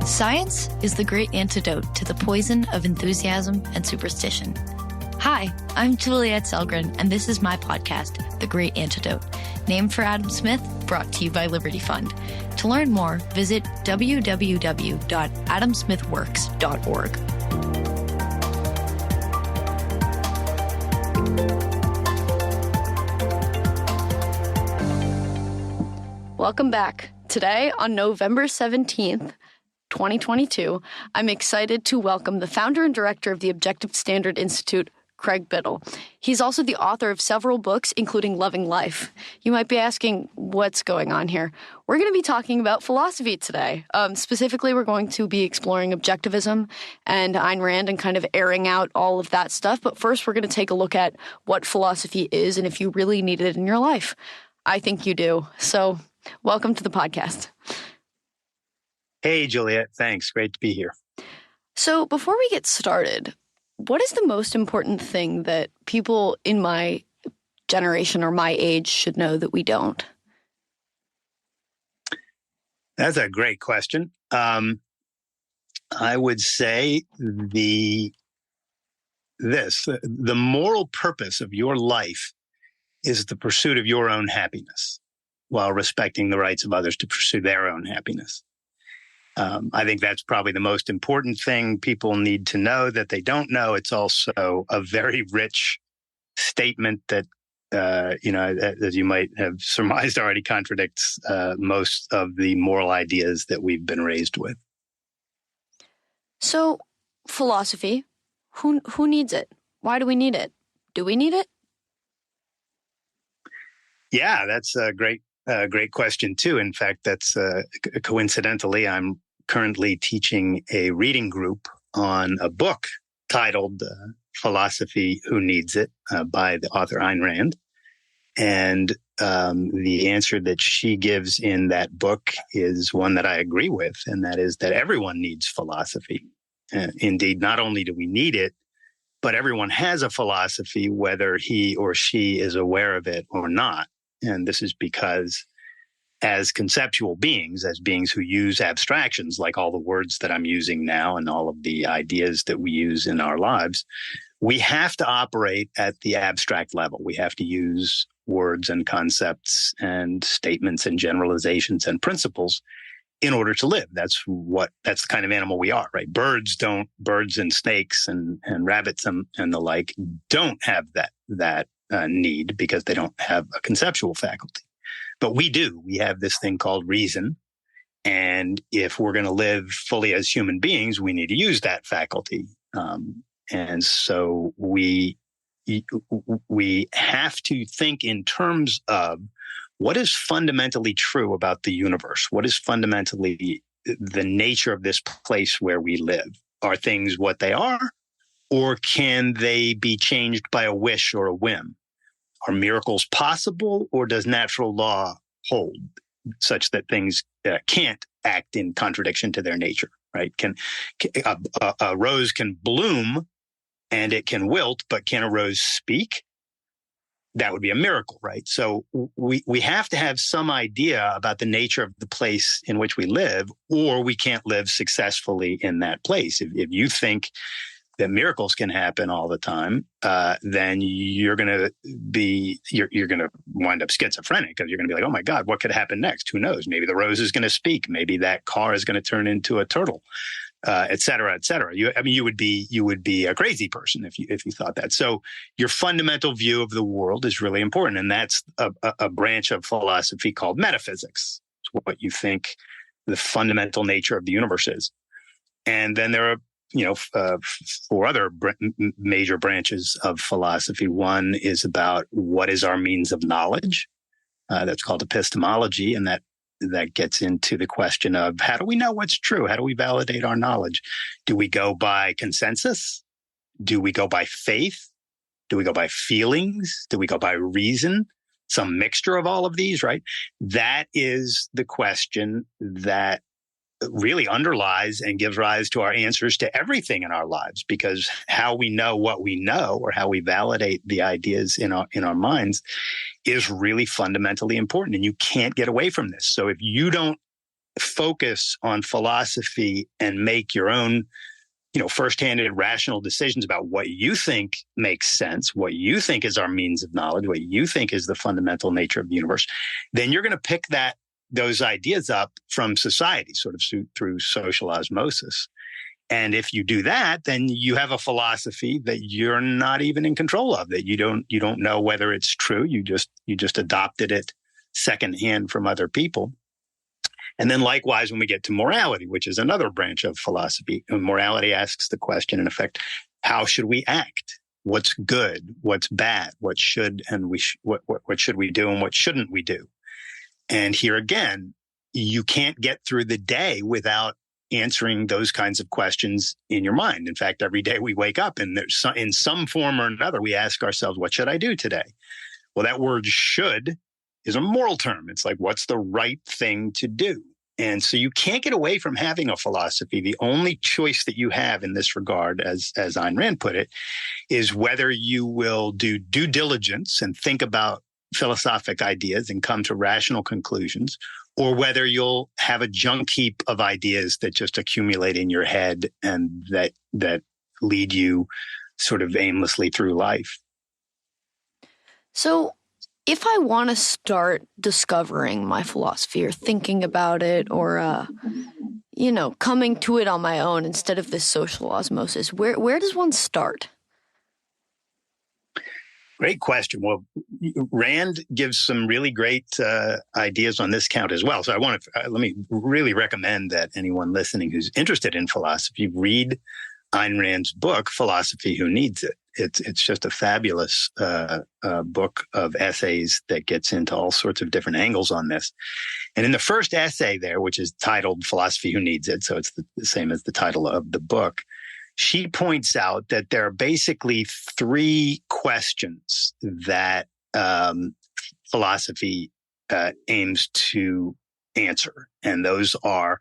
Science is the great antidote to the poison of enthusiasm and superstition. Hi, I'm Juliette Selgren, and this is my podcast, The Great Antidote, named for Adam Smith, brought to you by Liberty Fund. To learn more, visit www.adamsmithworks.org. Welcome back. Today, on November 17th, 2022, I'm excited to welcome the founder and director of the Objective Standard Institute, Craig Biddle. He's also the author of several books, including Loving Life. You might be asking, what's going on here? We're going to be talking about philosophy today. Specifically, we're going to be exploring objectivism and Ayn Rand and kind of airing out all of that stuff. But first, we're going to take a look at what philosophy is and if you really need it in your life. I think you do. So welcome to the podcast. Hey, Juliette. Thanks. Great to be here. So before we get started, what is the most important thing that people in my generation or my age should know that we don't? That's a great question. I would say the moral purpose of your life is the pursuit of your own happiness while respecting the rights of others to pursue their own happiness. I think that's probably the most important thing people need to know that they don't know. It's also a very rich statement that, as you might have surmised, already contradicts most of the moral ideas that we've been raised with. So, philosophy, who needs it? Why do we need it? Do we need it? Yeah, that's a great question too. In fact, that's coincidentally, I'm currently teaching a reading group on a book titled Philosophy, Who Needs It? By the author Ayn Rand. And the answer that she gives in that book is one that I agree with, and that is that everyone needs philosophy. Indeed, not only do we need it, but everyone has a philosophy, whether he or she is aware of it or not. And this is because as conceptual beings, as beings who use abstractions, like all the words that I'm using now and all of the ideas that we use in our lives, we have to operate at the abstract level. We have to use words and concepts and statements and generalizations and principles in order to live. That's the kind of animal we are, right? Birds and snakes and rabbits and the like don't have that need because they don't have a conceptual faculty. But we do. We have this thing called reason. And if we're going to live fully as human beings, we need to use that faculty. And so we have to think in terms of what is fundamentally true about the universe? What is fundamentally the nature of this place where we live? Are things what they are, or can they be changed by a wish or a whim? Are miracles possible, or does natural law hold such that things can't act in contradiction to their nature, right? A rose can bloom and it can wilt, but can a rose speak? That would be a miracle, right? So we have to have some idea about the nature of the place in which we live, or we can't live successfully in that place. If you think that miracles can happen all the time, then you're going to wind up schizophrenic, because you're going to be like, oh my God, what could happen next? Who knows? Maybe the rose is going to speak. Maybe that car is going to turn into a turtle, et cetera, et cetera. You would be a crazy person if you thought that. So your fundamental view of the world is really important. And that's a branch of philosophy called metaphysics. It's what you think the fundamental nature of the universe is. And then there are four other major branches of philosophy. One is about what is our means of knowledge. That's called epistemology. And that gets into the question of, how do we know what's true? How do we validate our knowledge? Do we go by consensus? Do we go by faith? Do we go by feelings? Do we go by reason? Some mixture of all of these, right? That is the question that really underlies and gives rise to our answers to everything in our lives, because how we know what we know, or how we validate the ideas in our minds, is really fundamentally important, and you can't get away from this. So if you don't focus on philosophy and make your own, first-handed rational decisions about what you think makes sense, what you think is our means of knowledge, what you think is the fundamental nature of the universe, then you're going to pick those ideas up from society, sort of through social osmosis. And if you do that, then you have a philosophy that you're not even in control of, that you don't know whether it's true. You just adopted it secondhand from other people. And then likewise, when we get to morality, which is another branch of philosophy, morality asks the question, in effect, how should we act? What's good? What's bad? What should what should we do and what shouldn't we do? And here again, you can't get through the day without answering those kinds of questions in your mind. In fact, every day we wake up and in some form or another, we ask ourselves, what should I do today? Well, that word should is a moral term. It's like, what's the right thing to do? And so you can't get away from having a philosophy. The only choice that you have in this regard, as Ayn Rand put it, is whether you will do due diligence and think about philosophic ideas and come to rational conclusions, or whether you'll have a junk heap of ideas that just accumulate in your head and that lead you sort of aimlessly through life. So if I want to start discovering my philosophy or thinking about it or, coming to it on my own instead of this social osmosis, where does one start? Great question. Well, Rand gives some really great ideas on this count as well. So let me really recommend that anyone listening who's interested in philosophy read Ayn Rand's book, Philosophy Who Needs It. It's just a fabulous book of essays that gets into all sorts of different angles on this. And in the first essay there, which is titled Philosophy Who Needs It, so it's the same as the title of the book, she points out that there are basically three questions that philosophy aims to answer. And those are,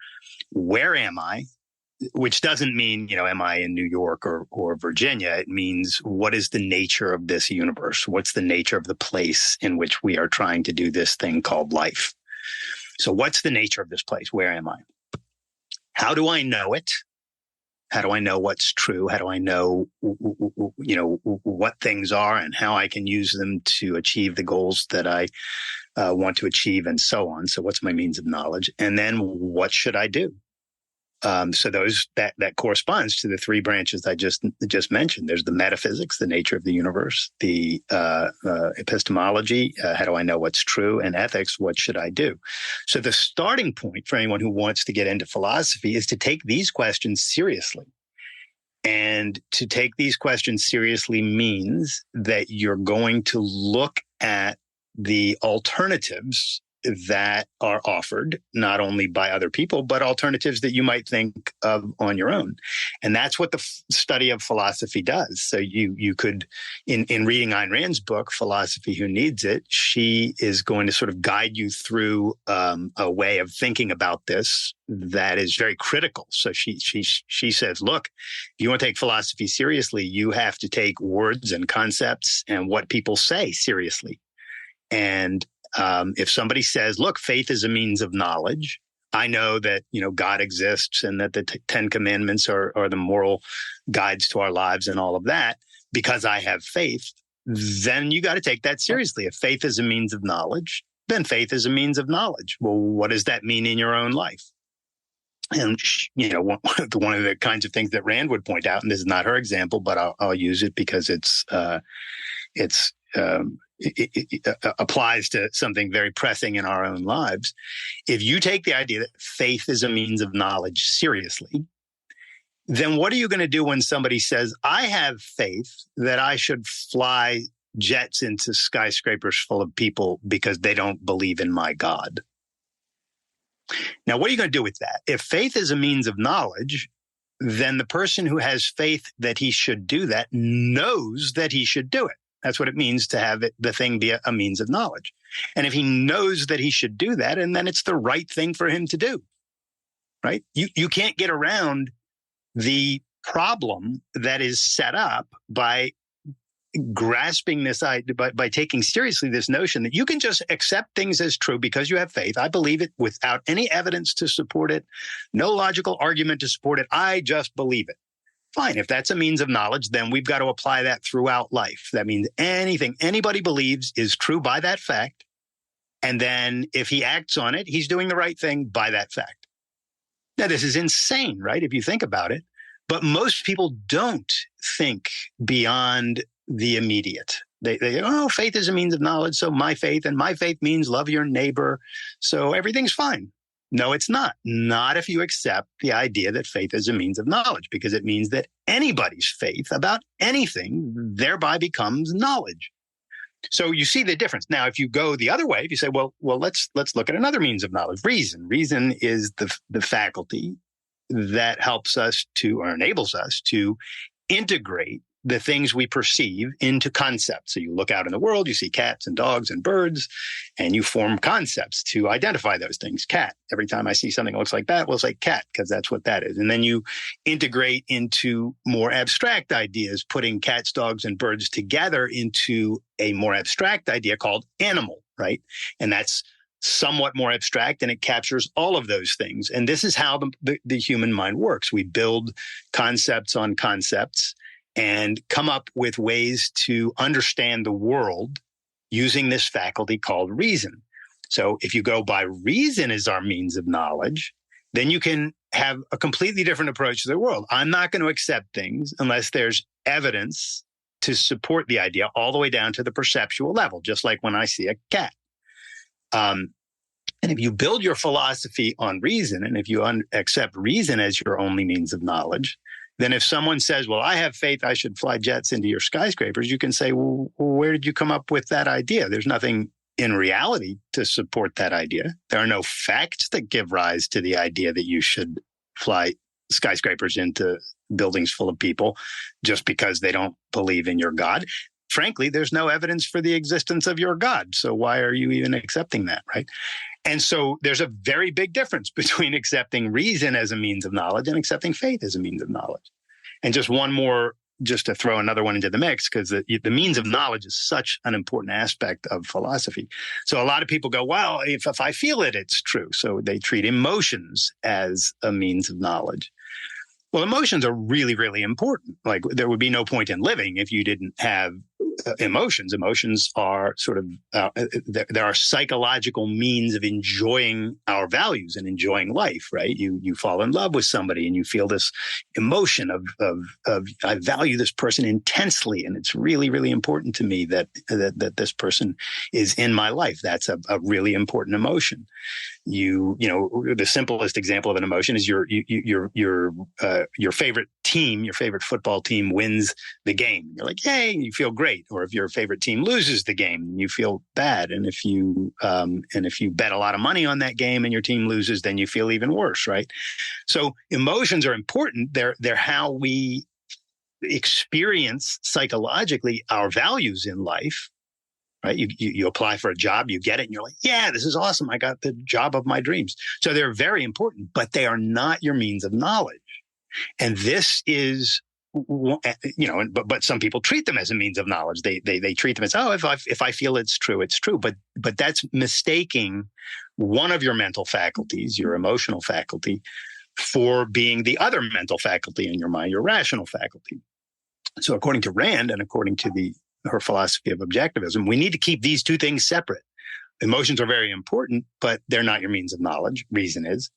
where am I? Which doesn't mean, am I in New York or Virginia? It means, what is the nature of this universe? What's the nature of the place in which we are trying to do this thing called life? So what's the nature of this place? Where am I? How do I know it? How do I know what's true? How do I know, what things are and how I can use them to achieve the goals that I want to achieve and so on? So what's my means of knowledge? And then what should I do? So that corresponds to the three branches I just mentioned. There's the metaphysics, the nature of the universe, the epistemology, how do I know what's true, and ethics, what should I do? So the starting point for anyone who wants to get into philosophy is to take these questions seriously. And to take these questions seriously means that you're going to look at the alternatives that are offered not only by other people, but alternatives that you might think of on your own. And that's what the study of philosophy does. So you could, in reading Ayn Rand's book, Philosophy Who Needs It, she is going to sort of guide you through a way of thinking about this that is very critical. So she says, look, if you want to take philosophy seriously, you have to take words and concepts and what people say seriously. And if somebody says, look, faith is a means of knowledge, I know that, God exists and that the 10 commandments are the moral guides to our lives and all of that, because I have faith, then you got to take that seriously. If faith is a means of knowledge, then faith is a means of knowledge. Well, what does that mean in your own life? And, one of the kinds of things that Rand would point out, and this is not her example, but I'll use it because it applies to something very pressing in our own lives. If you take the idea that faith is a means of knowledge seriously, then what are you going to do when somebody says, I have faith that I should fly jets into skyscrapers full of people because they don't believe in my God? Now, what are you going to do with that? If faith is a means of knowledge, then the person who has faith that he should do that knows that he should do it. That's what it means to have the thing be a means of knowledge. And if he knows that he should do that, and then it's the right thing for him to do, right? You can't get around the problem that is set up by grasping this idea, by taking seriously this notion that you can just accept things as true because you have faith. I believe it without any evidence to support it, no logical argument to support it. I just believe it. Fine. If that's a means of knowledge, then we've got to apply that throughout life. That means anything anybody believes is true by that fact. And then if he acts on it, he's doing the right thing by that fact. Now, this is insane, right? If you think about it. But most people don't think beyond the immediate. They oh, faith is a means of knowledge. So my faith means love your neighbor. So everything's fine. No, it's not. Not if you accept the idea that faith is a means of knowledge, because it means that anybody's faith about anything thereby becomes knowledge. So you see the difference. Now, if you go the other way, if you say, well, let's look at another means of knowledge, reason. Reason is the faculty that helps us to, or enables us to, integrate the things we perceive into concepts. So you look out in the world, you see cats and dogs and birds, and you form concepts to identify those things. Cat. Every time I see something that looks like that, we'll say cat, because that's what that is. And then you integrate into more abstract ideas, putting cats, dogs, and birds together into a more abstract idea called animal, right? And that's somewhat more abstract, and it captures all of those things. And this is how the human mind works. We build concepts on concepts and come up with ways to understand the world using this faculty called reason. So if you go by reason as our means of knowledge, then you can have a completely different approach to the world. I'm not going to accept things unless there's evidence to support the idea all the way down to the perceptual level, just like when I see a cat. And if you build your philosophy on reason, and if you accept reason as your only means of knowledge, then if someone says, well, I have faith I should fly jets into your skyscrapers, you can say, well, where did you come up with that idea? There's nothing in reality to support that idea. There are no facts that give rise to the idea that you should fly skyscrapers into buildings full of people just because they don't believe in your God. Frankly, there's no evidence for the existence of your God. So why are you even accepting that, right? And so there's a very big difference between accepting reason as a means of knowledge and accepting faith as a means of knowledge. And just one more, just to throw another one into the mix, because the means of knowledge is such an important aspect of philosophy. So a lot of people go, well, if I feel it, it's true. So they treat emotions as a means of knowledge. Well, emotions are really, really important. Like, there would be no point in living if you didn't have emotions. Emotions are sort of, there are psychological means of enjoying our values and enjoying life, right? You fall in love with somebody and you feel this emotion of I value this person intensely, and it's really, really important to me that this person is in my life. That's a really important emotion. You know, the simplest example of an emotion is your favorite team, your favorite football team wins the game. You're like, yay, you feel great. Or if your favorite team loses the game, you feel bad. And if you bet a lot of money on that game and your team loses, then you feel even worse, right? So emotions are important. They're how we experience psychologically our values in life. Right? You apply for a job, you get it, and you're like, yeah, this is awesome. I got the job of my dreams. So they're very important, but they are not your means of knowledge. And this is, but some people treat them as a means of knowledge. They treat them as, oh, if I feel it's true, it's true. But that's mistaking one of your mental faculties, your emotional faculty, for being the other mental faculty in your mind, your rational faculty. So according to Rand and according to her philosophy of objectivism, we need to keep these two things separate. Emotions are very important, but they're not your means of knowledge. Reason is.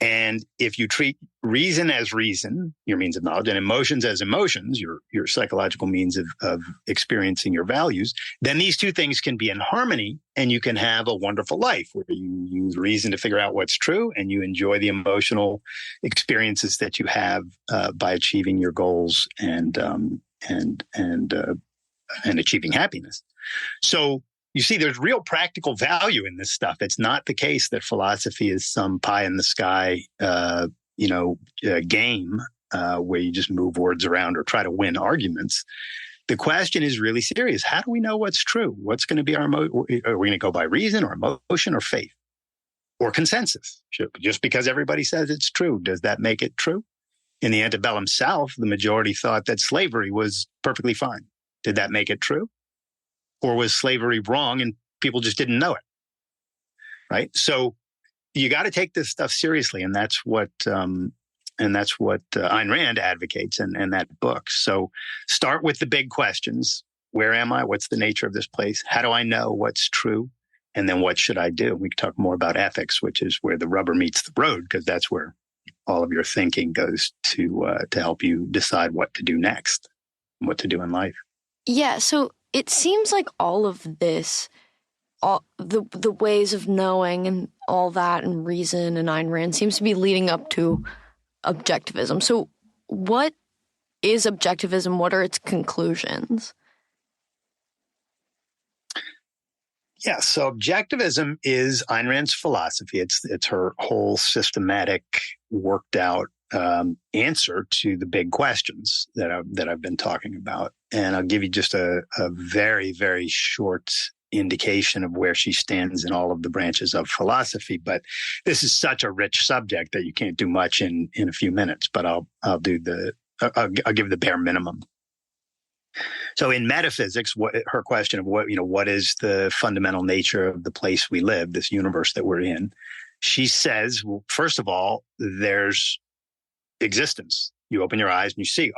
And if you treat reason as reason, your means of knowledge, and emotions as emotions, your psychological means of experiencing your values, then these two things can be in harmony, and you can have a wonderful life where you use reason to figure out what's true, and you enjoy the emotional experiences that you have by achieving your goals and achieving happiness. So you see, there's real practical value in this stuff. It's not the case that philosophy is some pie in the sky, game where you just move words around or try to win arguments. The question is really serious. How do we know what's true? What's going to be are we going to go by reason or emotion or faith or consensus? Just because everybody says it's true, does that make it true? In the antebellum South, the majority thought that slavery was perfectly fine. Did that make it true? Or was slavery wrong and people just didn't know it? Right? So you got to take this stuff seriously. And that's what Ayn Rand advocates in that book. So start with the big questions. Where am I? What's the nature of this place? How do I know what's true? And then what should I do? We can talk more about ethics, which is where the rubber meets the road, because that's where all of your thinking goes to help you decide what to do next, what to do in life. Yeah. So it seems like all of this, all the ways of knowing and all that and reason and Ayn Rand seems to be leading up to objectivism. So what is objectivism? What are its conclusions? Yeah, so objectivism is Ayn Rand's philosophy. It's her whole systematic, worked out answer to the big questions that I've been talking about. And I'll give you just a very, very short indication of where she stands in all of the branches of philosophy. But this is such a rich subject that you can't do much in a few minutes. But I'll give the bare minimum. So in metaphysics, her question of what is the fundamental nature of the place we live, this universe that we're in, she says, well, first of all, there's existence. You open your eyes and you see,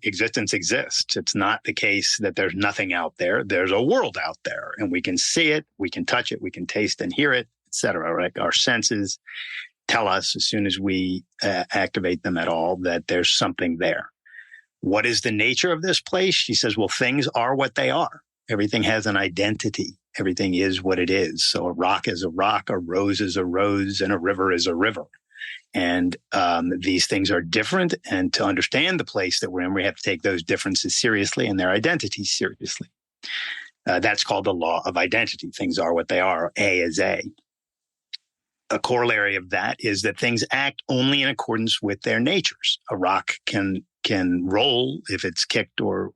existence exists. It's not the case that there's nothing out there. There's a world out there, and we can see it, we can touch it, we can taste and hear it, etc. Right? Our senses tell us as soon as we activate them at all that there's something there. What is the nature of this place? She says, well, things are what they are. Everything has an identity. Everything is what it is. So a rock is a rock, a rose is a rose, and a river is a river. And these things are different. And to understand the place that we're in, we have to take those differences seriously and their identities seriously. That's called the law of identity. Things are what they are. A is A. A corollary of that is that things act only in accordance with their natures. A rock can roll if it's kicked or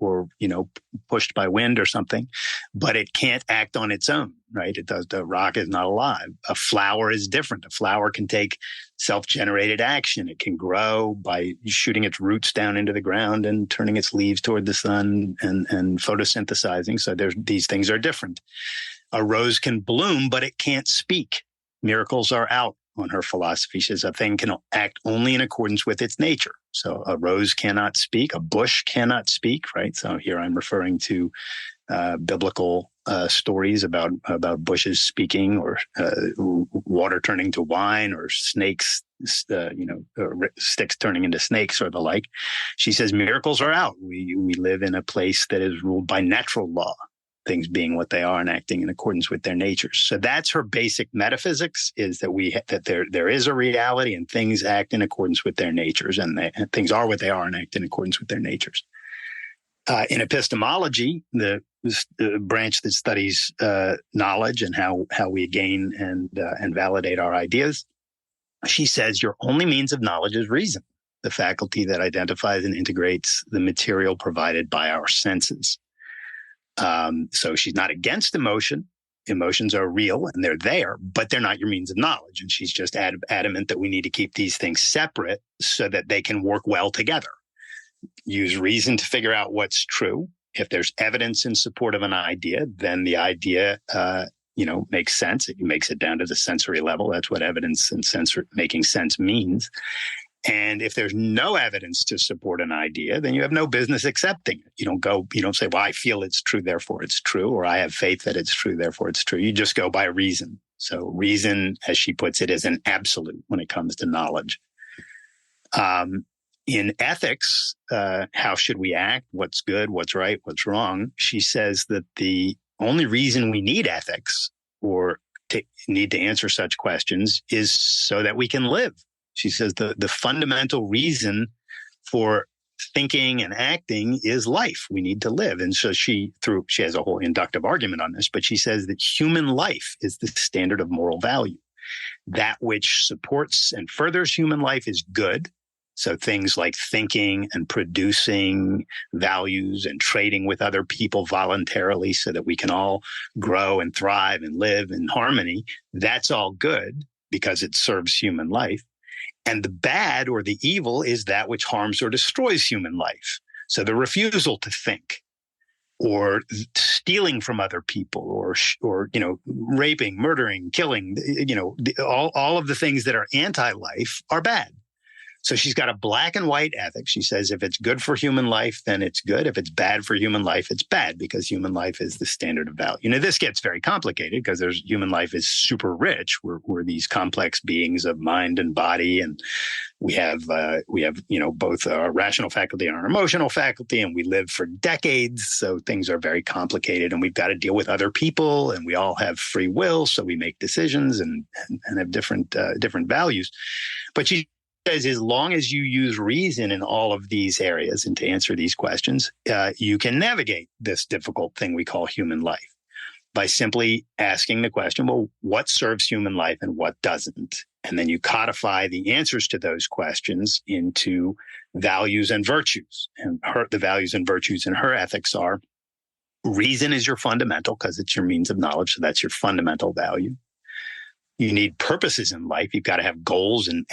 pushed by wind or something, but it can't act on its own, right? The rock is not alive. A flower is different. A flower can take self-generated action. It can grow by shooting its roots down into the ground and turning its leaves toward the sun and photosynthesizing. So these things are different. A rose can bloom, but it can't speak. Miracles are out on her philosophy. She says a thing can act only in accordance with its nature. So a rose cannot speak, a bush cannot speak, right? So here I'm referring to biblical stories about bushes speaking, or water turning to wine, or snakes, or sticks turning into snakes, or the like. She says miracles are out. We live in a place that is ruled by natural law, things being what they are and acting in accordance with their natures. So that's her basic metaphysics, is that there is a reality and things act in accordance with their natures, and things are what they are and act in accordance with their natures. In epistemology, the branch that studies knowledge and how we gain and validate our ideas, she says your only means of knowledge is reason, the faculty that identifies and integrates the material provided by our senses. So she's not against emotion. Emotions are real and they're there, but they're not your means of knowledge. And she's just adamant that we need to keep these things separate so that they can work well together. Use reason to figure out what's true. If there's evidence in support of an idea, then the idea, makes sense. It makes it down to the sensory level. That's what evidence and making sense means. And if there's no evidence to support an idea, then you have no business accepting it. You don't say, well, I feel it's true, therefore it's true, or I have faith that it's true, therefore it's true. You just go by reason. So reason, as she puts it, is an absolute when it comes to knowledge. In ethics, how should we act? What's good? What's right? What's wrong? She says that the only reason we need ethics or need to answer such questions is so that we can live. She says the fundamental reason for thinking and acting is life. We need to live. And so she has a whole inductive argument on this, but she says that human life is the standard of moral value. That which supports and furthers human life is good. So things like thinking and producing values and trading with other people voluntarily so that we can all grow and thrive and live in harmony, that's all good because it serves human life. And the bad or the evil is that which harms or destroys human life. So the refusal to think, or stealing from other people, or raping, murdering, killing. All of the things that are anti-life are bad. So she's got a black and white ethic. She says if it's good for human life, then it's good. If it's bad for human life, it's bad, because human life is the standard of value. This gets very complicated because human life is super rich. We're these complex beings of mind and body, and we have both our rational faculty and our emotional faculty, and we live for decades. So things are very complicated, and we've got to deal with other people, and we all have free will, so we make decisions and have different values. But she says as long as you use reason in all of these areas and to answer these questions, you can navigate this difficult thing we call human life by simply asking the question, well, what serves human life and what doesn't? And then you codify the answers to those questions into values and virtues. And the values and virtues in her ethics are: reason is your fundamental because it's your means of knowledge. So that's your fundamental value. You need purposes in life. You've got to have goals and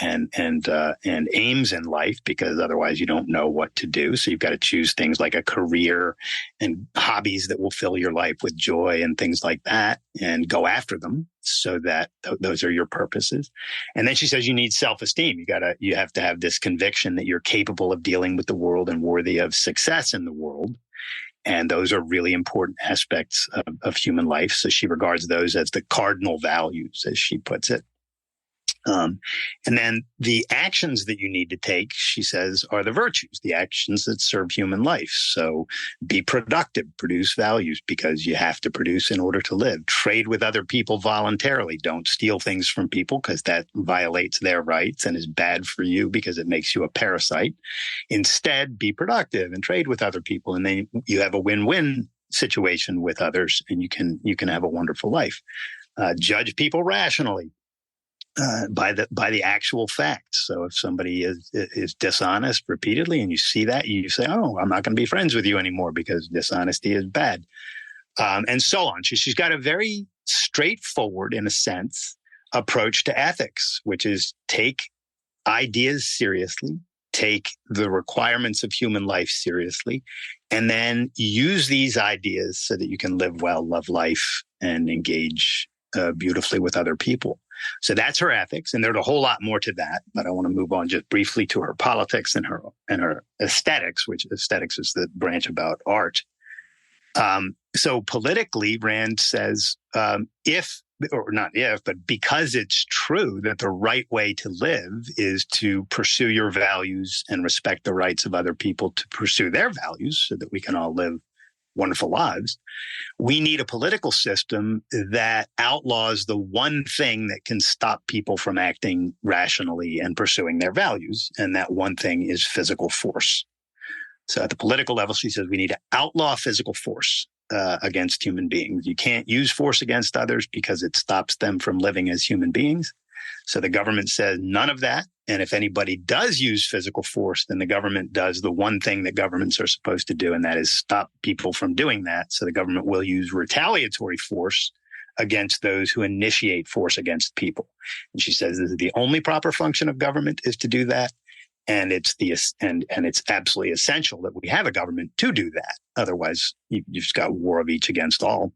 aims in life, because otherwise you don't know what to do. So you've got to choose things like a career and hobbies that will fill your life with joy and things like that, and go after them so that those are your purposes. And then she says you need self-esteem. You have to have this conviction that you're capable of dealing with the world and worthy of success in the world. And those are really important aspects of human life. So she regards those as the cardinal values, as she puts it. And then the actions that you need to take, she says, are the virtues, the actions that serve human life. So be productive, produce values, because you have to produce in order to live. Trade with other people voluntarily. Don't steal things from people, because that violates their rights and is bad for you because it makes you a parasite. Instead, be productive and trade with other people. And then you have a win-win situation with others, and you can have a wonderful life. Judge people rationally. By the actual facts. So if somebody is dishonest repeatedly, and you see that, you say, "Oh, I'm not going to be friends with you anymore because dishonesty is bad," and so on. She's got a very straightforward, in a sense, approach to ethics, which is take ideas seriously, take the requirements of human life seriously, and then use these ideas so that you can live well, love life, and engage beautifully with other people. So that's her ethics, and there's a whole lot more to that. But I want to move on just briefly to her politics and her aesthetics, which aesthetics is the branch about art. So politically, Rand says, because it's true that the right way to live is to pursue your values and respect the rights of other people to pursue their values, so that we can all live wonderful lives, we need a political system that outlaws the one thing that can stop people from acting rationally and pursuing their values. And that one thing is physical force. So at the political level, she says we need to outlaw physical force against human beings. You can't use force against others because it stops them from living as human beings. So the government says none of that. And if anybody does use physical force, then the government does the one thing that governments are supposed to do, and that is stop people from doing that. So the government will use retaliatory force against those who initiate force against people. And she says this is the only proper function of government, is to do that. And it's it's absolutely essential that we have a government to do that. Otherwise, you've just got war of each against all.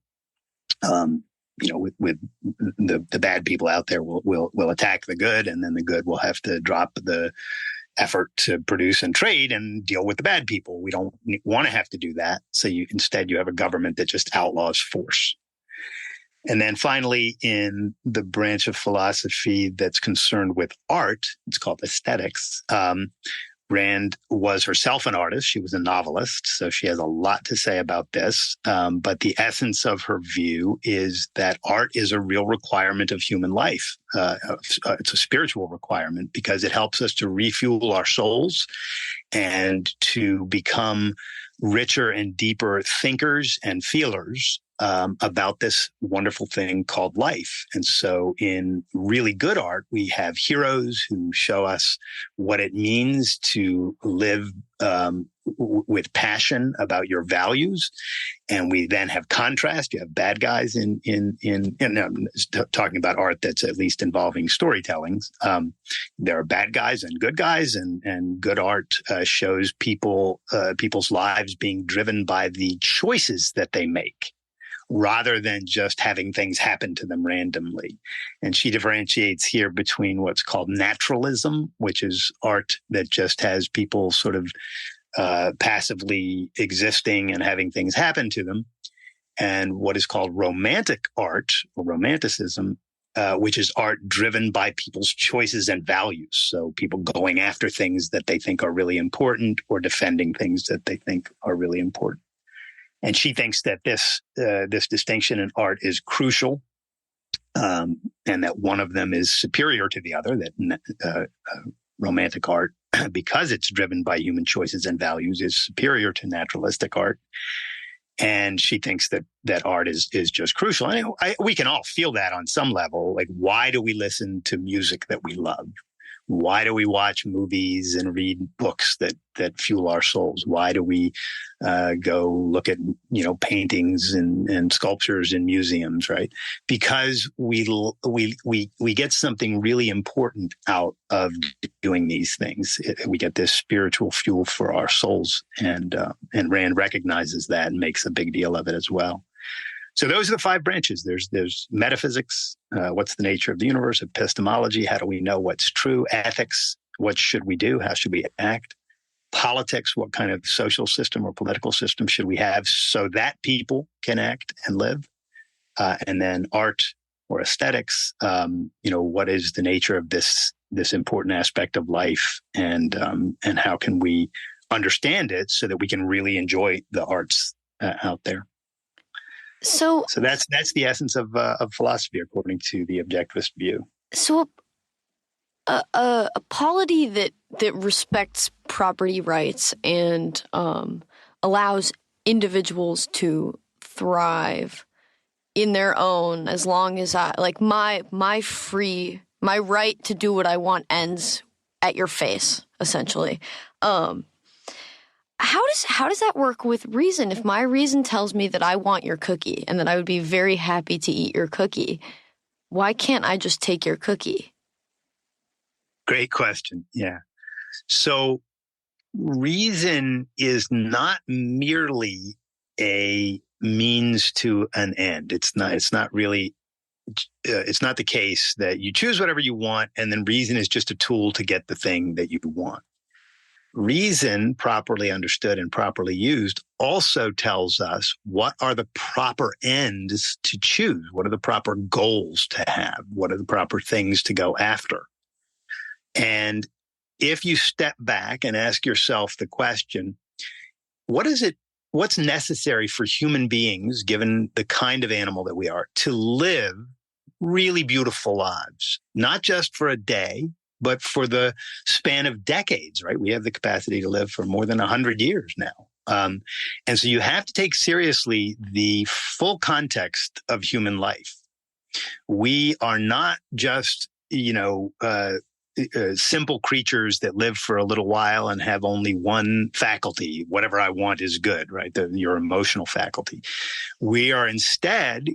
With the bad people out there will attack the good, and then the good will have to drop the effort to produce and trade and deal with the bad people. We don't want to have to do that. So instead you have a government that just outlaws force. And then finally, in the branch of philosophy that's concerned with art, it's called aesthetics. Rand was herself an artist. She was a novelist, so she has a lot to say about this. But the essence of her view is that art is a real requirement of human life. It's a spiritual requirement because it helps us to refuel our souls and to become richer and deeper thinkers and feelers about this wonderful thing called life. And so in really good art, we have heroes who show us what it means to live with passion about your values. And we then have contrast. You have bad guys in I'm talking about art that's at least involving storytelling. There are bad guys and good guys, and good art shows people's lives being driven by the choices that they make, rather than just having things happen to them randomly. And she differentiates here between what's called naturalism, which is art that just has people sort of passively existing and having things happen to them, and what is called romantic art or romanticism, which is art driven by people's choices and values. So people going after things that they think are really important, or defending things that they think are really important. And she thinks that this distinction in art is crucial, and that one of them is superior to the other, that romantic art, because it's driven by human choices and values, is superior to naturalistic art. And she thinks that art is just crucial. And we can all feel that on some level. Like, why do we listen to music that we love? Why do we watch movies and read books that fuel our souls? Why do we go look at paintings and sculptures in museums? Right? Because we get something really important out of doing these things. We get this spiritual fuel for our souls, and Rand recognizes that and makes a big deal of it as well. So those are the 5 branches. There's metaphysics, what's the nature of the universe; epistemology, how do we know what's true; ethics, what should we do, how should we act; politics, what kind of social system or political system should we have so that people can act and live; and then art or aesthetics, what is the nature of this important aspect of life, and how can we understand it so that we can really enjoy the arts out there. So that's the essence of philosophy, according to the objectivist view. So a polity that respects property rights and allows individuals to thrive in their own, as long as my right to do what I want ends at your face, essentially. How does that work with reason? If my reason tells me that I want your cookie and that I would be very happy to eat your cookie, why can't I just take your cookie? Great question. Yeah. So reason is not merely a means to an end. It's not the case that you choose whatever you want and then reason is just a tool to get the thing that you want. Reason, properly understood and properly used, also tells us what are the proper ends to choose. What are the proper goals to have? What are the proper things to go after? And if you step back and ask yourself the question, what's necessary for human beings, given the kind of animal that we are, to live really beautiful lives, not just for a day, but for the span of decades, right? We have the capacity to live for more than 100 years now. And so you have to take seriously the full context of human life. We are not just, simple creatures that live for a little while and have only one faculty. Whatever I want is good, right? Your emotional faculty. We are instead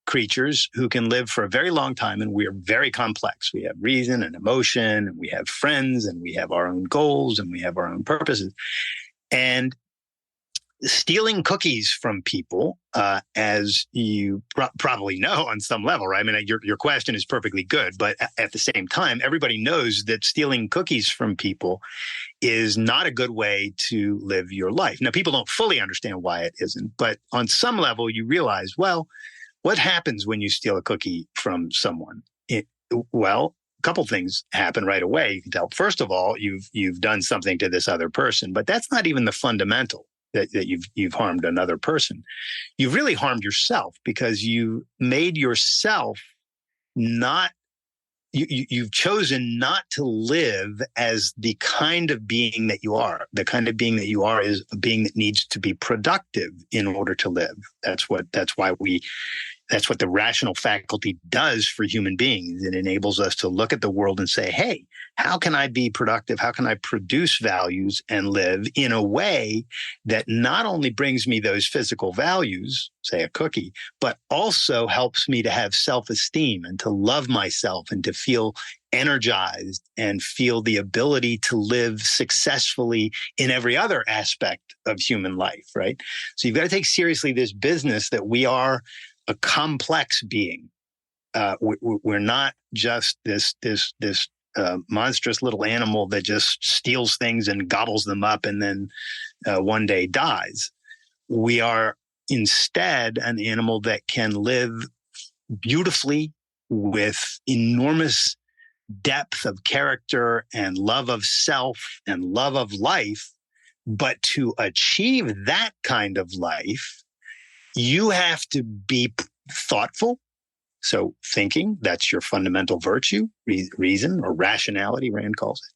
creatures who can live for a very long time, and we are very complex. We have reason and emotion, and we have friends, and we have our own goals, and we have our own purposes. And stealing cookies from people, as you probably know on some level, right? I mean, your question is perfectly good, but at the same time, everybody knows that stealing cookies from people is not a good way to live your life. Now, people don't fully understand why it isn't, but on some level, you realize, well, what happens when you steal a cookie from someone? A couple things happen right away. You can tell, first of all, you've done something to this other person, but that's not even the fundamental, that you've harmed another person. You've really harmed yourself, because you made yourself you've chosen not to live as the kind of being that you are. The kind of being that you are is a being that needs to be productive in order to live. That's what the rational faculty does for human beings. It enables us to look at the world and say, hey, how can I be productive? How can I produce values and live in a way that not only brings me those physical values, say a cookie, but also helps me to have self-esteem and to love myself and to feel energized and feel the ability to live successfully in every other aspect of human life, right? So you've got to take seriously this business that we are a complex being. We're not just this monstrous little animal that just steals things and gobbles them up and then one day dies. We are instead an animal that can live beautifully with enormous depth of character and love of self and love of life. But to achieve that kind of life, you have to be thoughtful. So thinking, that's your fundamental virtue, reason or rationality, Rand calls it.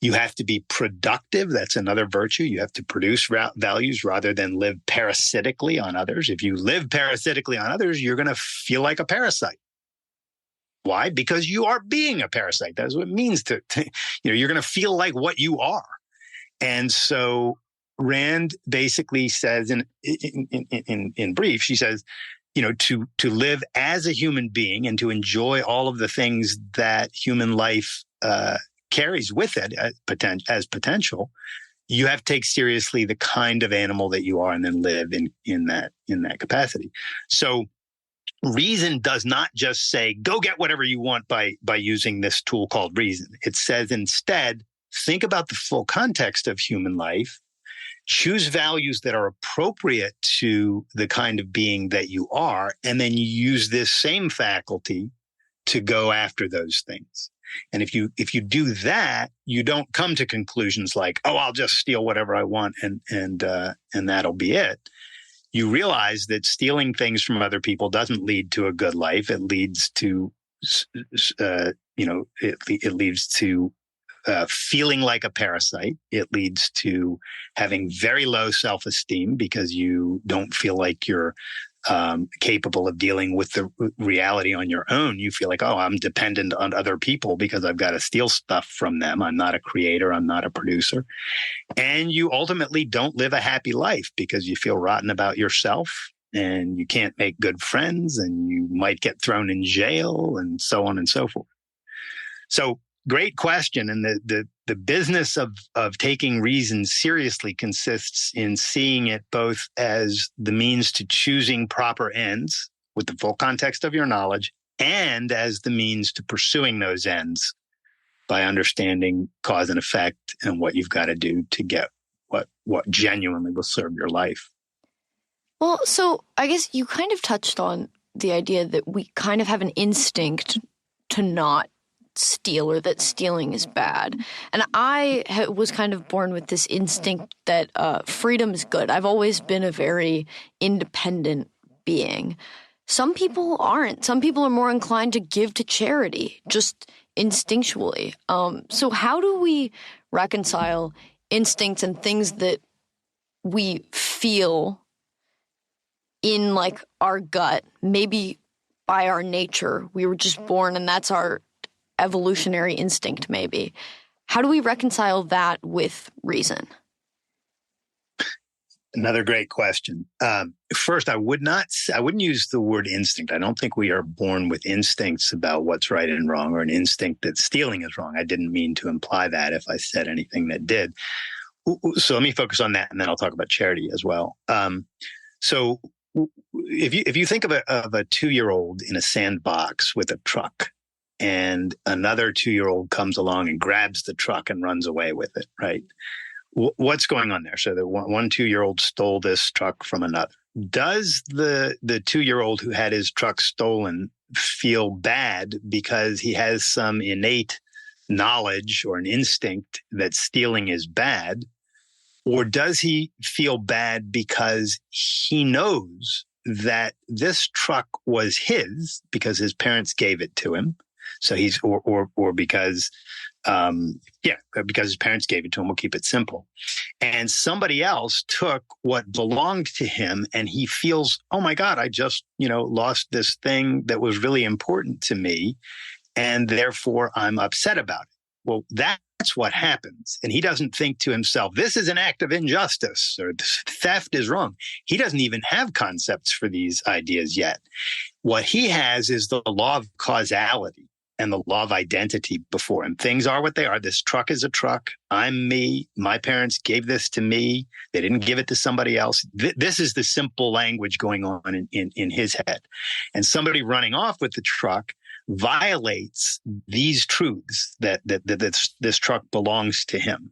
You have to be productive. That's another virtue. You have to produce values rather than live parasitically on others. If you live parasitically on others, you're going to feel like a parasite. Why? Because you are being a parasite. That's what it means to you're going to feel like what you are. And so Rand basically says in brief, she says, to live as a human being and to enjoy all of the things that human life carries with it as potential, you have to take seriously the kind of animal that you are and then live in that capacity. So reason does not just say, go get whatever you want by using this tool called reason. It says instead, think about the full context of human life, choose values that are appropriate to the kind of being that you are, and then you use this same faculty to go after those things. And if you do that, you don't come to conclusions like, oh, I'll just steal whatever I want and that'll be it. You realize that stealing things from other people doesn't lead to a good life. It leads to, it leads to feeling like a parasite. It leads to having very low self-esteem because you don't feel like you're capable of dealing with the reality on your own. You feel like, oh, I'm dependent on other people because I've got to steal stuff from them. I'm not a creator. I'm not a producer. And you ultimately don't live a happy life because you feel rotten about yourself and you can't make good friends and you might get thrown in jail and so on and so forth. So great question. And the business of taking reason seriously consists in seeing it both as the means to choosing proper ends with the full context of your knowledge and as the means to pursuing those ends by understanding cause and effect and what you've got to do to get what genuinely will serve your life. Well, so I guess you kind of touched on the idea that we kind of have an instinct to not steal or that stealing is bad. And I was kind of born with this instinct that freedom is good. I've always been a very independent being. Some people aren't. Some people are more inclined to give to charity, just instinctually. So how do we reconcile instincts and things that we feel in like our gut, maybe by our nature? We were just born and that's our evolutionary instinct, maybe. How do we reconcile that with reason? Another great question. First, I wouldn't use the word instinct. I don't think we are born with instincts about what's right and wrong, or an instinct that stealing is wrong. I didn't mean to imply that if I said anything that did. So let me focus on that, and then I'll talk about charity as well. So if you think of a 2-year-old in a sandbox with a truck, and another 2-year-old comes along and grabs the truck and runs away with it, right? What's going on there? So the one 2-year-old stole this truck from another. Does the 2-year-old who had his truck stolen feel bad because he has some innate knowledge or an instinct that stealing is bad? Or does he feel bad because he knows that this truck was his because his parents gave it to him? So he's, or because, because his parents gave it to him, we'll keep it simple. And somebody else took what belonged to him and he feels, oh my God, I just, lost this thing that was really important to me. And therefore I'm upset about it. well, that's what happens. And he doesn't think to himself, this is an act of injustice or theft is wrong. He doesn't even have concepts for these ideas yet. What he has is the law of causality and the law of identity before him. Things are what they are. This truck is a truck. I'm me. My parents gave this to me. They didn't give it to somebody else. This is the simple language going on in his head. And somebody running off with the truck violates these truths that this truck belongs to him.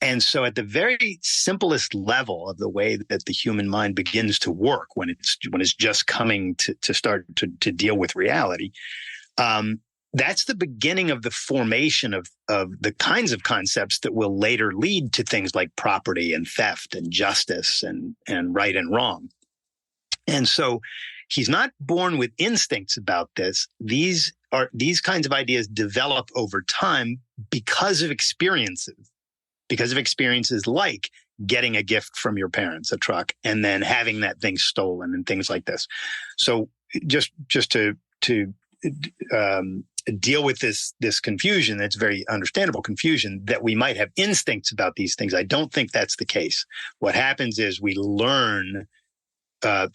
And so at the very simplest level of the way that the human mind begins to work when it's just coming to start to deal with reality, that's the beginning of the formation of the kinds of concepts that will later lead to things like property and theft and justice and right and wrong. And so he's not born with instincts about this. These kinds of ideas develop over time because of experiences like getting a gift from your parents, a truck, and then having that thing stolen and things like this. So just to deal with this confusion, that's very understandable confusion, that we might have instincts about these things. I don't think that's the case. What happens is we learn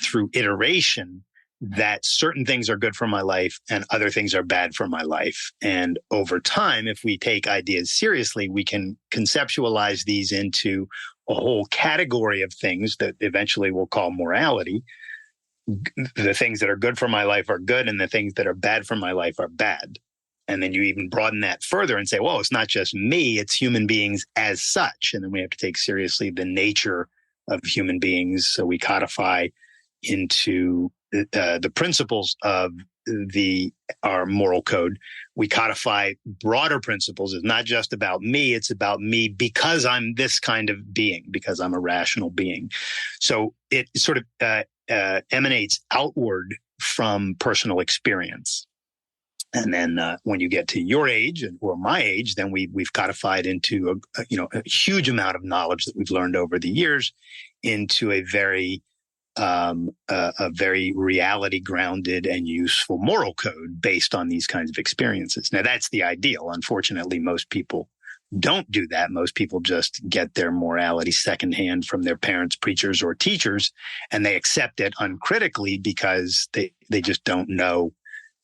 through iteration that certain things are good for my life and other things are bad for my life. And over time, if we take ideas seriously, we can conceptualize these into a whole category of things that eventually we'll call morality. The things that are good for my life are good, and the things that are bad for my life are bad. And then you even broaden that further and say, well, it's not just me, it's human beings as such. And then we have to take seriously the nature of human beings. So we codify into the principles of our moral code. We codify broader principles. It's not just about me. It's about me because I'm this kind of being, because I'm a rational being. So it sort of emanates outward from personal experience. And then when you get to your age or my age, then we've codified into a huge amount of knowledge that we've learned over the years into a very reality grounded and useful moral code based on these kinds of experiences. Now, that's the ideal. Unfortunately, most people don't do that. Most people just get their morality secondhand from their parents, preachers, or teachers, and they accept it uncritically because they just don't know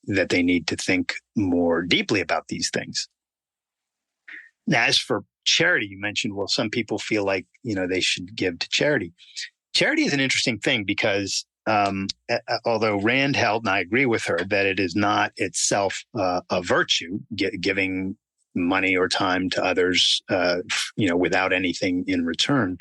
that they need to think more deeply about these things. Now, as for charity, you mentioned, well, some people feel like, they should give to charity. Charity is an interesting thing because although Rand held, and I agree with her, that it is not itself a virtue, giving money or time to others, without anything in return,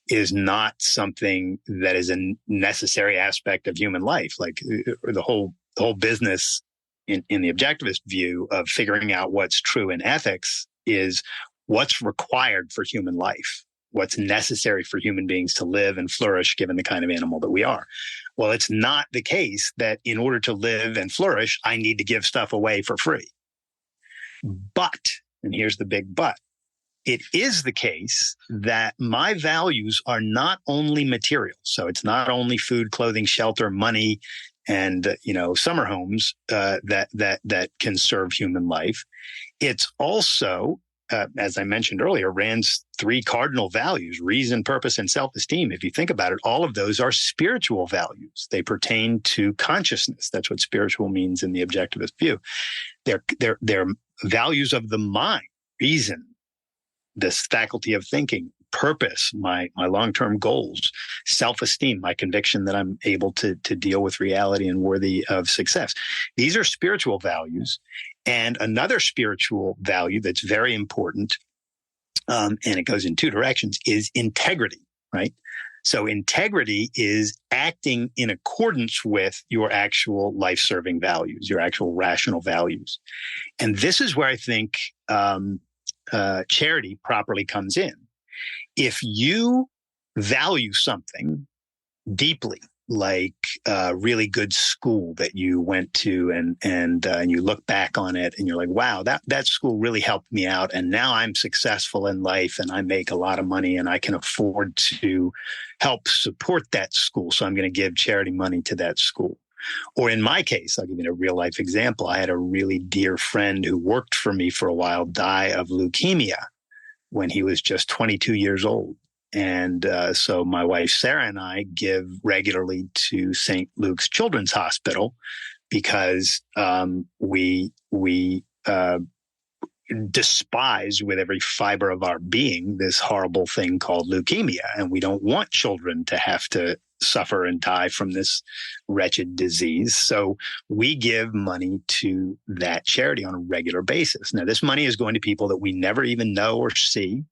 is not something that is a necessary aspect of human life. Like the whole business in the objectivist view of figuring out what's true in ethics is what's required for human life, what's necessary for human beings to live and flourish given the kind of animal that we are. Well, it's not the case that in order to live and flourish, I need to give stuff away for free. But, and here's the big but, it is the case that my values are not only material. So it's not only food, clothing, shelter, money, and, summer homes that can serve human life. It's also, as I mentioned earlier, Rand's 3 cardinal values, reason, purpose, and self-esteem. If you think about it, all of those are spiritual values. They pertain to consciousness. That's what spiritual means in the objectivist view. They're values of the mind, reason, this faculty of thinking, purpose, my long-term goals, self-esteem, my conviction that I'm able to deal with reality and worthy of success. These are spiritual values. And another spiritual value that's very important, and it goes in 2 directions, is integrity, right? So integrity is acting in accordance with your actual life-serving values, your actual rational values. And this is where I think charity properly comes in. If you value something deeply, like a really good school that you went to and you look back on it and you're like, wow, that school really helped me out. And now I'm successful in life and I make a lot of money and I can afford to help support that school. So I'm going to give charity money to that school. Or in my case, I'll give you a real life example. I had a really dear friend who worked for me for a while die of leukemia when he was just 22 years old. And so my wife, Sarah, and I give regularly to St. Luke's Children's Hospital because we despise with every fiber of our being this horrible thing called leukemia. And we don't want children to have to suffer and die from this wretched disease. So we give money to that charity on a regular basis. Now, this money is going to people that we never even know or see,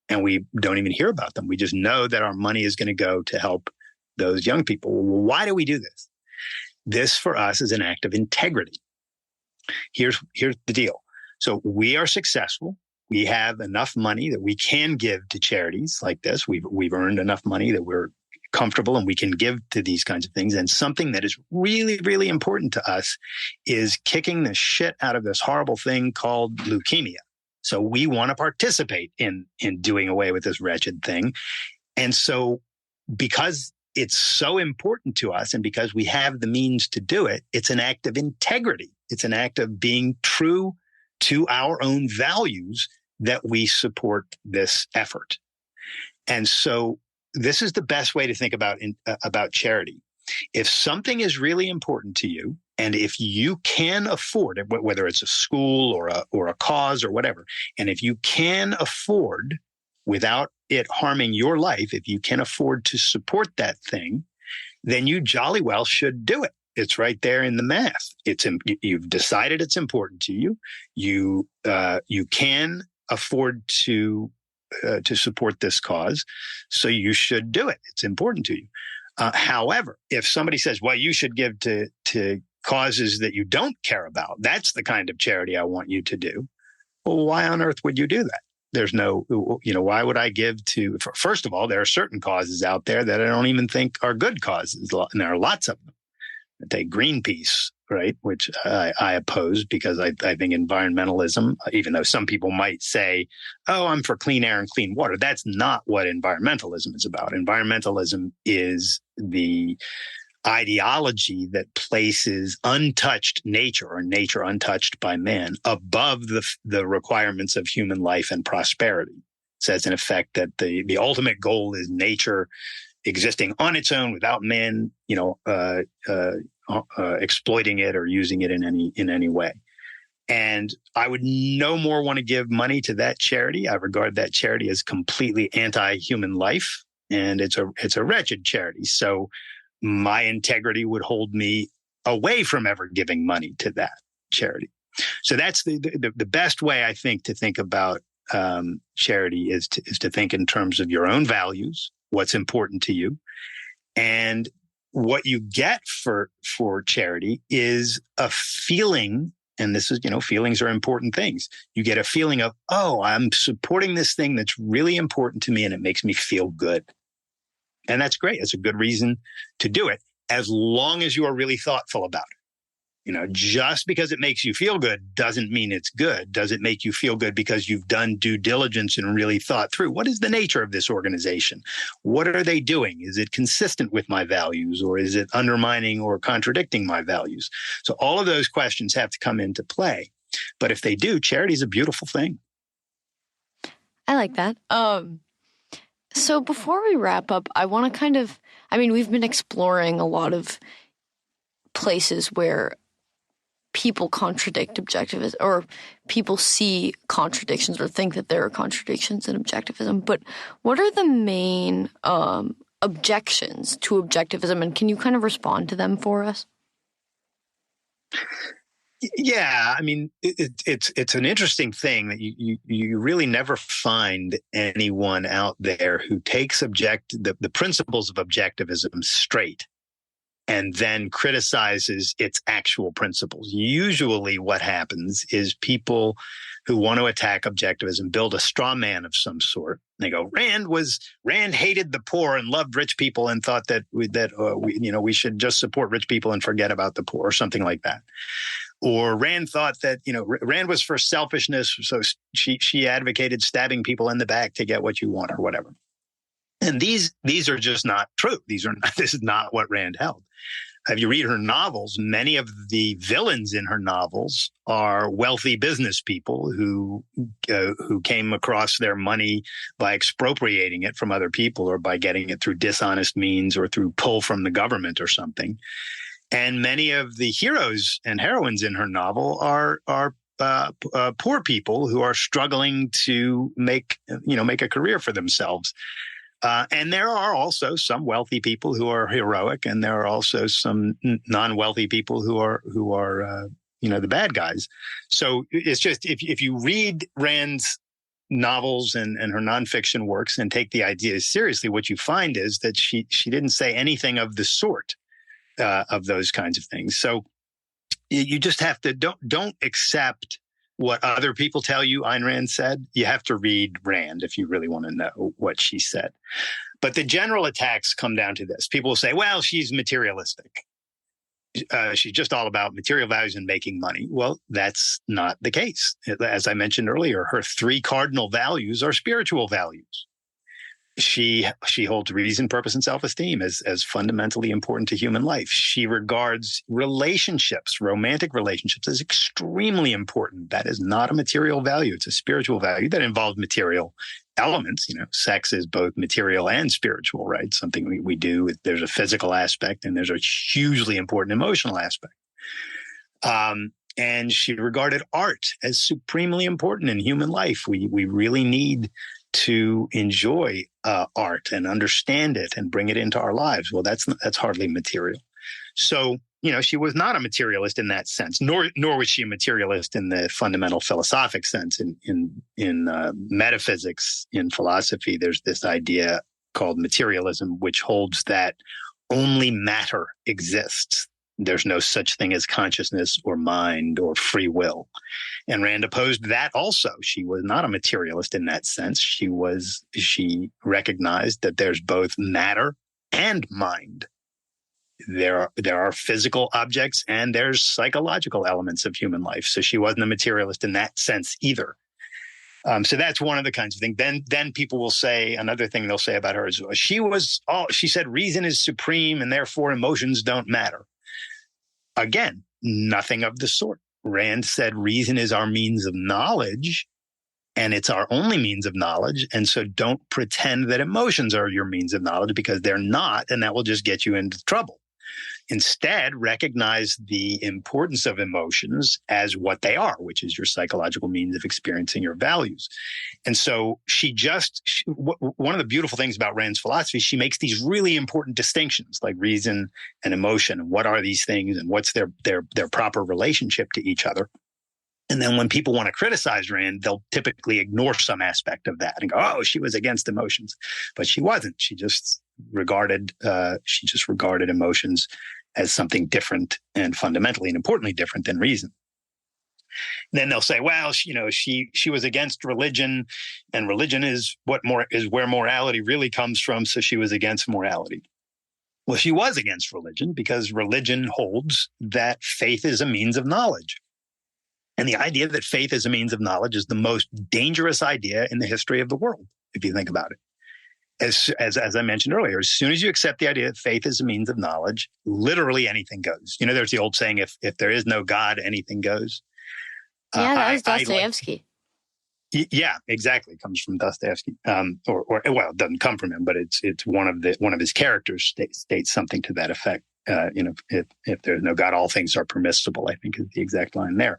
and we don't even hear about them. We just know that our money is going to go to help those young people. Well, why do we do this? This for us is an act of integrity. Here's the deal. So we are successful. We have enough money that we can give to charities like this. We've earned enough money that we're comfortable and we can give to these kinds of things. And something that is really, really important to us is kicking the shit out of this horrible thing called leukemia. So we want to participate in doing away with this wretched thing. And so because it's so important to us and because we have the means to do it, it's an act of integrity. It's an act of being true to our own values that we support this effort. And so this is the best way to think about charity. If something is really important to you, and if you can afford it, whether it's a school or a cause or whatever, and if you can afford, without it harming your life, if you can afford to support that thing, then you jolly well should do it. It's right there in the math. You've decided it's important to you. You can afford to support this cause, so you should do it. It's important to you. However, if somebody says, "Well, you should give to causes that you don't care about," that's the kind of charity I want you to do. Well, why on earth would you do that? There's no, why would I give to? First of all, there are certain causes out there that I don't even think are good causes, and there are lots of them. Take Greenpeace, right, which I oppose because I think environmentalism, even though some people might say, oh, I'm for clean air and clean water, that's not what environmentalism is about. Environmentalism is the ideology that places untouched nature or nature untouched by man above the requirements of human life and prosperity. It says, in effect, that the ultimate goal is nature existing on its own without man, exploiting it or using it in any way. And I would no more want to give money to that charity. I regard that charity as completely anti-human life, and it's a wretched charity. So my integrity would hold me away from ever giving money to that charity. So that's the best way, I think, to think about charity is to think in terms of your own values, what's important to you, and what you get for charity is a feeling. And this is, feelings are important things. You get a feeling of, oh, I'm supporting this thing that's really important to me and it makes me feel good. And that's great. It's a good reason to do it, as long as you are really thoughtful about it. Just because it makes you feel good doesn't mean it's good. Does it make you feel good because you've done due diligence and really thought through, what is the nature of this organization? What are they doing? Is it consistent with my values, or is it undermining or contradicting my values? So all of those questions have to come into play. But if they do, charity is a beautiful thing. I like that. So before we wrap up, I want to we've been exploring a lot of places where people contradict objectivism, or people see contradictions or think that there are contradictions in objectivism. But what are the main objections to objectivism, and can you kind of respond to them for us? Yeah, it's an interesting thing that you really never find anyone out there who takes the principles of objectivism straight and then criticizes its actual principles. Usually what happens is people who want to attack objectivism build a straw man of some sort. They go, Rand hated the poor and loved rich people and thought that we should just support rich people and forget about the poor, or something like that. Or Rand thought that, Rand was for selfishness, so she advocated stabbing people in the back to get what you want, or whatever. And these are just not true. This is not what Rand held. if you read her novels, many of the villains in her novels are wealthy business people who came across their money by expropriating it from other people or by getting it through dishonest means or through pull from the government or something. And many of the heroes and heroines in her novel are poor people who are struggling to make a career for themselves. And there are also some wealthy people who are heroic, and there are also some non-wealthy people who are the bad guys. So it's just if you read Rand's novels and her nonfiction works and take the ideas seriously, what you find is that she didn't say anything of the sort of those kinds of things. So you just have to don't accept what other people tell you Ayn Rand said. You have to read Rand if you really want to know what she said. But the general attacks come down to this. People will say, well, she's materialistic. She's just all about material values and making money. Well, that's not the case. As I mentioned earlier, her 3 cardinal values are spiritual values. She holds reason, purpose, and self-esteem as fundamentally important to human life. She regards relationships, romantic relationships, as extremely important. That is not a material value. It's a spiritual value that involves material elements. Sex is both material and spiritual, right? Something we do. There's a physical aspect and there's a hugely important emotional aspect. And she regarded art as supremely important in human life. We really need to enjoy art and understand it and bring it into our lives. Well, that's hardly material. So, she was not a materialist in that sense, nor was she a materialist in the fundamental philosophic sense. In metaphysics, in philosophy, there's this idea called materialism, which holds that only matter exists. There's no such thing as consciousness or mind or free will. And Rand opposed that also. She was not a materialist in that sense. She recognized that there's both matter and mind. There are physical objects and there's psychological elements of human life. So she wasn't a materialist in that sense either. So that's one of the kinds of things. Then people will say, another thing they'll say about her is she said reason is supreme and therefore emotions don't matter. Again, nothing of the sort. Rand said reason is our means of knowledge, and it's our only means of knowledge. And so don't pretend that emotions are your means of knowledge, because they're not, and that will just get you into trouble. Instead, recognize the importance of emotions as what they are, which is your psychological means of experiencing your values. And so one of the beautiful things about Rand's philosophy, she makes these really important distinctions like reason and emotion. And what are these things and what's their proper relationship to each other? And then when people want to criticize Rand, they'll typically ignore some aspect of that and go, oh, she was against emotions. But she wasn't. She just regarded emotions as something different and fundamentally and importantly different than reason. And then they'll say, well, she was against religion, and religion is where morality really comes from. So she was against morality. Well, she was against religion because religion holds that faith is a means of knowledge. And the idea that faith is a means of knowledge is the most dangerous idea in the history of the world, if you think about it. As I mentioned earlier, as soon as you accept the idea that faith is a means of knowledge, literally anything goes. There's the old saying, if there is no God, anything goes. Yeah, that was Dostoevsky. Yeah, exactly. It comes from Dostoevsky. It doesn't come from him, but it's one of his characters states something to that effect. If there's no God, all things are permissible, I think is the exact line there.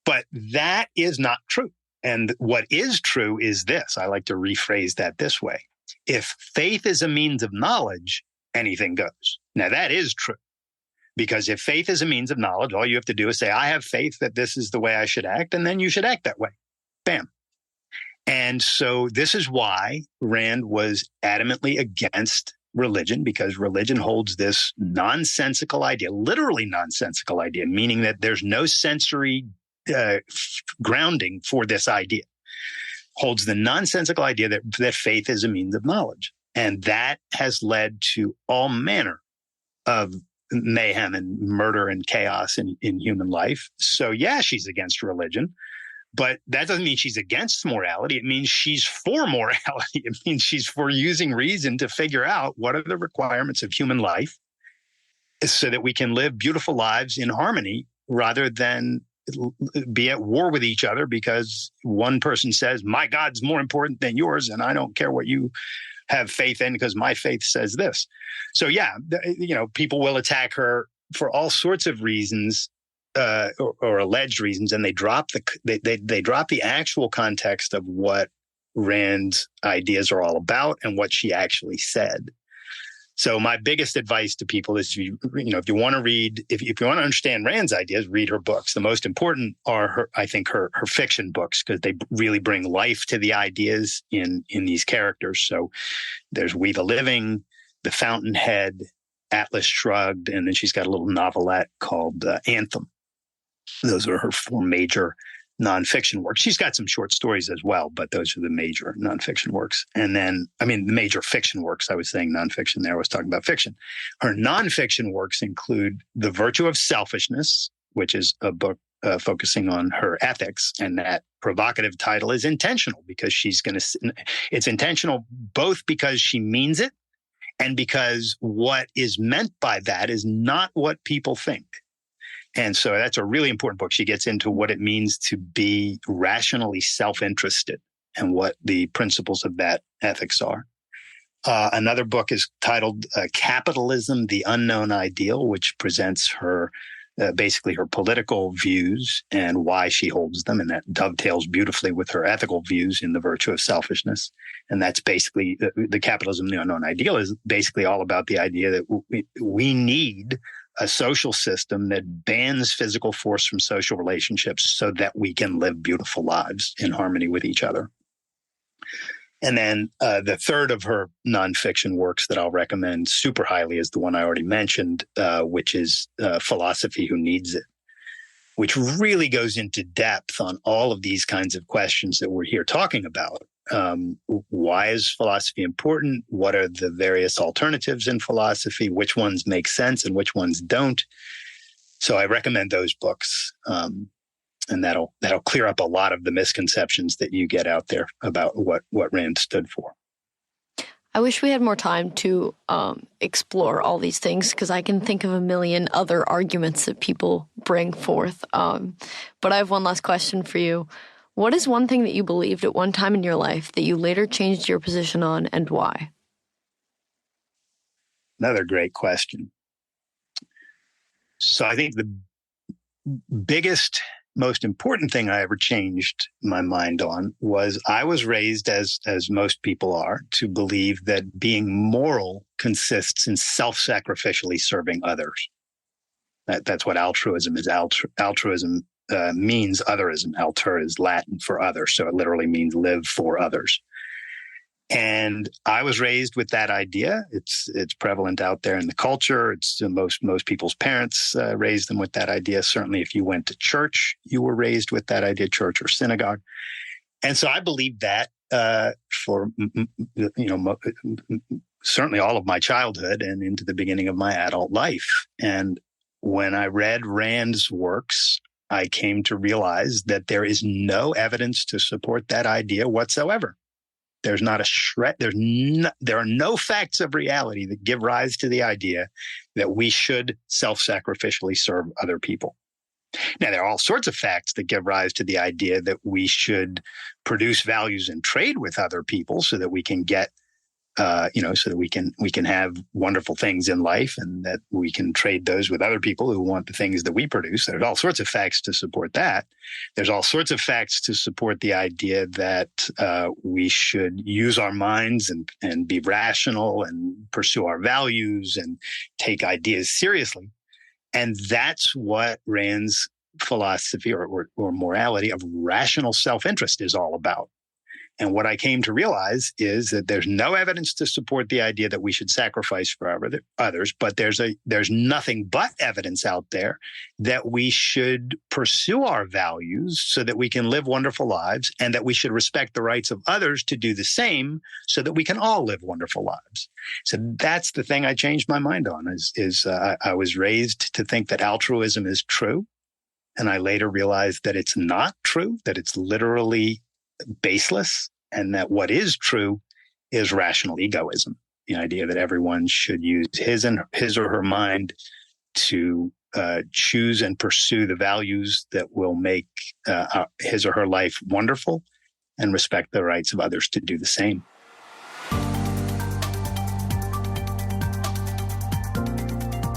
But that is not true. And what is true is this. I like to rephrase that this way. If faith is a means of knowledge, anything goes. Now, that is true. Because if faith is a means of knowledge, all you have to do is say, I have faith that this is the way I should act, and then you should act that way. Bam. And so this is why Rand was adamantly against religion, because religion holds this nonsensical idea, literally nonsensical idea, meaning that there's no sensory grounding for this idea. Holds the nonsensical idea that faith is a means of knowledge. And that has led to all manner of mayhem and murder and chaos in human life. So yeah, she's against religion, but that doesn't mean she's against morality. It means she's for morality. It means she's for using reason to figure out what are the requirements of human life so that we can live beautiful lives in harmony rather than be at war with each other because one person says, my God's more important than yours, and I don't care what you have faith in because my faith says this. So yeah, people will attack her for all sorts of reasons, or alleged reasons, and they drop the actual context of what Rand's ideas are all about and what she actually said. So my biggest advice to people is, if you want to understand Rand's ideas, read her books. The most important are her fiction books, because they really bring life to the ideas in these characters. So there's We the Living, The Fountainhead, Atlas Shrugged, and then she's got a little novelette called Anthem. Those are her 4 major nonfiction works. She's got some short stories as well, but those are the major nonfiction works. And then, the major fiction works. I was saying nonfiction there. I was talking about fiction. Her nonfiction works include The Virtue of Selfishness, which is a book focusing on her ethics. And that provocative title is intentional because it's intentional both because she means it and because what is meant by that is not what people think. And so that's a really important book. She gets into what it means to be rationally self-interested and what the principles of that ethics are. Another book is titled Capitalism, the Unknown Ideal, which presents her basically her political views and why she holds them. And that dovetails beautifully with her ethical views in The Virtue of Selfishness. And that's basically the Capitalism, the Unknown Ideal is basically all about the idea that we need a social system that bans physical force from social relationships so that we can live beautiful lives in harmony with each other. And then the third of her nonfiction works that I'll recommend super highly is the one I already mentioned, which is Philosophy Who Needs It, which really goes into depth on all of these kinds of questions that we're here talking about. Why is philosophy important? What are the various alternatives in philosophy? Which ones make sense and which ones don't? So I recommend those books. And that'll clear up a lot of the misconceptions that you get out there about what Rand stood for. I wish we had more time to explore all these things, because I can think of a million other arguments that people bring forth. But I have one last question for you. What is one thing that you believed at one time in your life that you later changed your position on, and why? Another great question. So I think the biggest, most important thing I ever changed my mind on was I was raised, as most people are, to believe that being moral consists in self-sacrificially serving others. That's what altruism is. Altruism means otherism. Alter is Latin for other, so it literally means live for others. And I was raised with that idea. It's prevalent out there in the culture. It's most people's parents raised them with that idea. Certainly, if you went to church, you were raised with that idea, church or synagogue. And so I believed that for certainly all of my childhood and into the beginning of my adult life. And when I read Rand's works, I came to realize that there is no evidence to support that idea whatsoever. There's not a shred. There are no facts of reality that give rise to the idea that we should self-sacrificially serve other people. Now, there are all sorts of facts that give rise to the idea that we should produce values and trade with other people so that we can get, so that we can have wonderful things in life, and that we can trade those with other people who want the things that we produce. There's all sorts of facts to support that. There's all sorts of facts to support the idea that we should use our minds and be rational and pursue our values and take ideas seriously. And that's what Rand's philosophy or morality of rational self-interest is all about. And what I came to realize is that there's no evidence to support the idea that we should sacrifice for others, but there's nothing but evidence out there that we should pursue our values so that we can live wonderful lives, and that we should respect the rights of others to do the same so that we can all live wonderful lives. So that's the thing I changed my mind on I was raised to think that altruism is true. And I later realized that it's not true, that it's literally baseless, and that what is true is rational egoism, the idea that everyone should use his or her mind to choose and pursue the values that will make his or her life wonderful and respect the rights of others to do the same.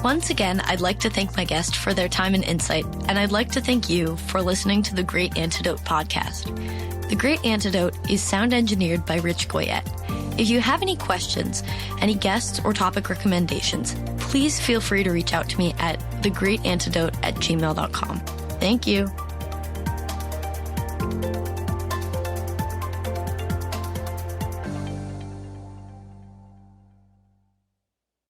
Once again, I'd like to thank my guest for their time and insight, and I'd like to thank you for listening to the Great Antidote podcast. The Great Antidote is sound engineered by Rich Goyette. If you have any questions, any guests or topic recommendations, please feel free to reach out to me at thegreatantidote@gmail.com. Thank you.